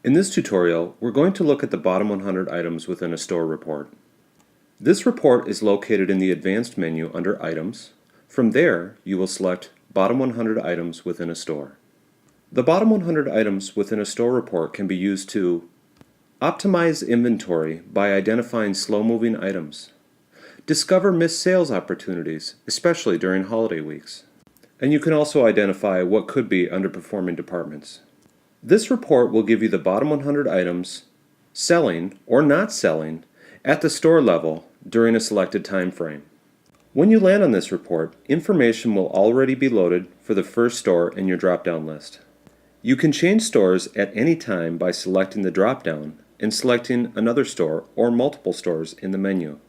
In this tutorial, we're going to look at the bottom 100 items within a store report. This report is located in the Advanced menu under Items. From there, you will select Bottom 100 items within a store. The bottom 100 items within a store report can be used to optimize inventory by identifying slow-moving items, discover missed sales opportunities, especially during holiday weeks, and you can also identify what could be underperforming departments. This report will give you the bottom 100 items selling or not selling at the store level during a selected time frame. When you land on this report, information will already be loaded for the first store in your drop-down list. You can change stores at any time by selecting the drop-down and selecting another store or multiple stores in the menu.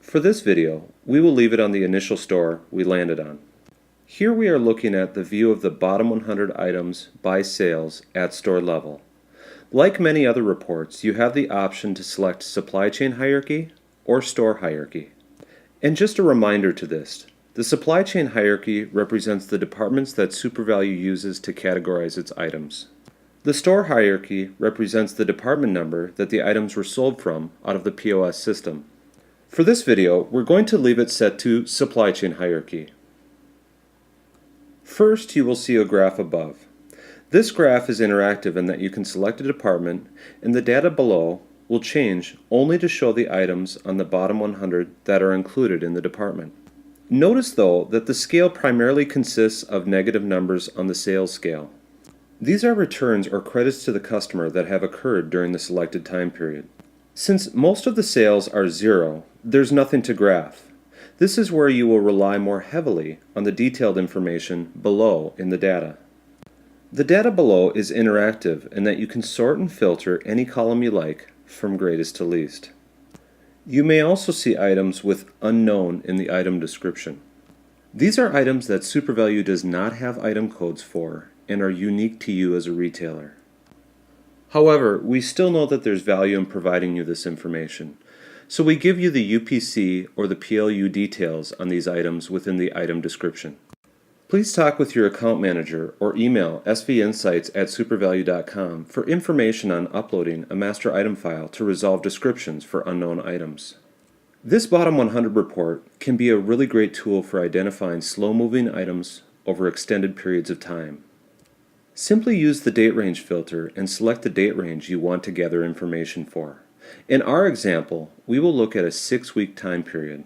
For this video, we will leave it on the initial store we landed on. Here we are looking at the view of the bottom 100 items by sales at store level. Like many other reports, you have the option to select supply chain hierarchy or store hierarchy. And just a reminder to this, the supply chain hierarchy represents the departments that SuperValu uses to categorize its items. The store hierarchy represents the department number that the items were sold from out of the POS system. For this video, we're going to leave it set to supply chain hierarchy. First, you will see a graph above. This graph is interactive in that you can select a department, and the data below will change only to show the items on the bottom 100 that are included in the department. Notice though that the scale primarily consists of negative numbers on the sales scale. These are returns or credits to the customer that have occurred during the selected time period. Since most of the sales are zero, there's nothing to graph. This is where you will rely more heavily on the detailed information below in the data. The data below is interactive in that you can sort and filter any column you like from greatest to least. You may also see items with unknown in the item description. These are items that SuperValu does not have item codes for and are unique to you as a retailer. However, we still know that there's value in providing you this information, so we give you the UPC or the PLU details on these items within the item description. Please talk with your account manager or email svinsights@supervalu.com for information on uploading a master item file to resolve descriptions for unknown items. This bottom 100 report can be a really great tool for identifying slow-moving items over extended periods of time. Simply use the date range filter and select the date range you want to gather information for. In our example, we will look at a 6-week time period.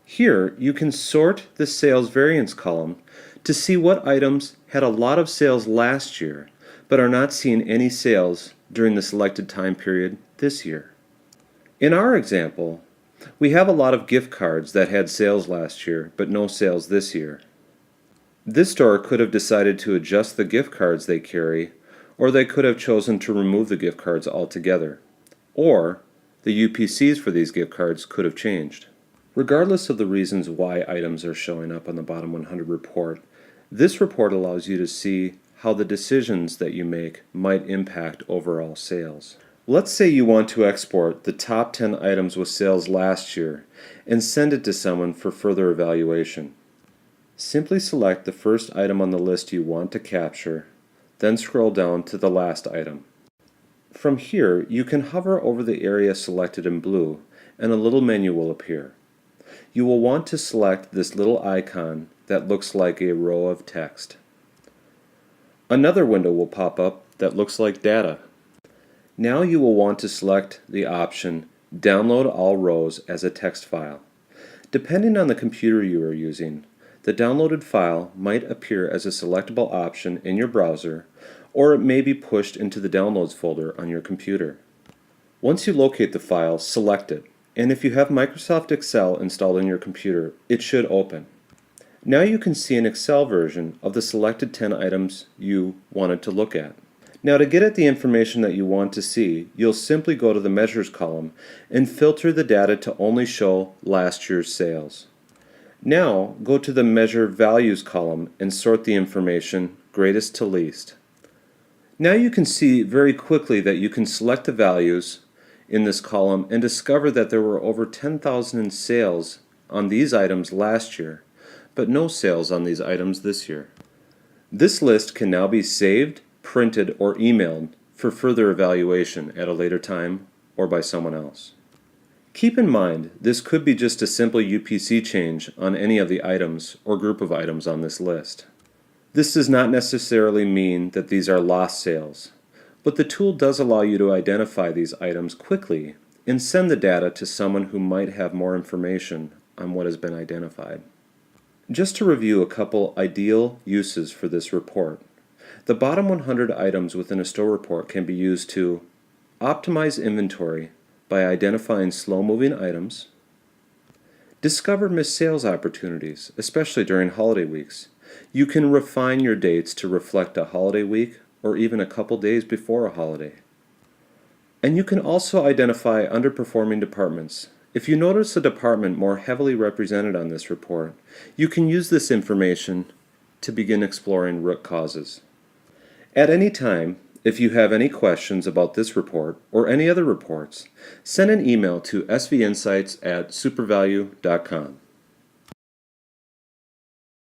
Here, you can sort the sales variance column to see what items had a lot of sales last year, but are not seeing any sales during the selected time period this year. In our example, we have a lot of gift cards that had sales last year, but no sales this year. This store could have decided to adjust the gift cards they carry, or they could have chosen to remove the gift cards altogether. Or, the UPCs for these gift cards could have changed. Regardless of the reasons why items are showing up on the bottom 100 report, this report allows you to see how the decisions that you make might impact overall sales. Let's say you want to export the top 10 items with sales last year and send it to someone for further evaluation. Simply select the first item on the list you want to capture, then scroll down to the last item. From here, you can hover over the area selected in blue and a little menu will appear. You will want to select this little icon that looks like a row of text. Another window will pop up that looks like data. Now you will want to select the option Download all rows as a text file. Depending on the computer you are using, the downloaded file might appear as a selectable option in your browser, or it may be pushed into the Downloads folder on your computer. Once you locate the file, select it, and if you have Microsoft Excel installed on your computer, it should open. Now you can see an Excel version of the selected 10 items you wanted to look at. Now to get at the information that you want to see, you'll simply go to the Measures column and filter the data to only show last year's sales. Now go to the Measure Values column and sort the information greatest to least. Now you can see very quickly that you can select the values in this column and discover that there were over 10,000 in sales on these items last year, but no sales on these items this year. This list can now be saved, printed, or emailed for further evaluation at a later time or by someone else. Keep in mind, this could be just a simple UPC change on any of the items or group of items on this list. This does not necessarily mean that these are lost sales, but the tool does allow you to identify these items quickly and send the data to someone who might have more information on what has been identified. Just to review a couple ideal uses for this report, the bottom 100 items within a store report can be used to optimize inventory by identifying slow-moving items, discover missed sales opportunities, especially during holiday weeks. You can refine your dates to reflect a holiday week or even a couple days before a holiday. And you can also identify underperforming departments. If you notice a department more heavily represented on this report, you can use this information to begin exploring root causes. At any time, if you have any questions about this report or any other reports, send an email to svinsights@supervalu.com.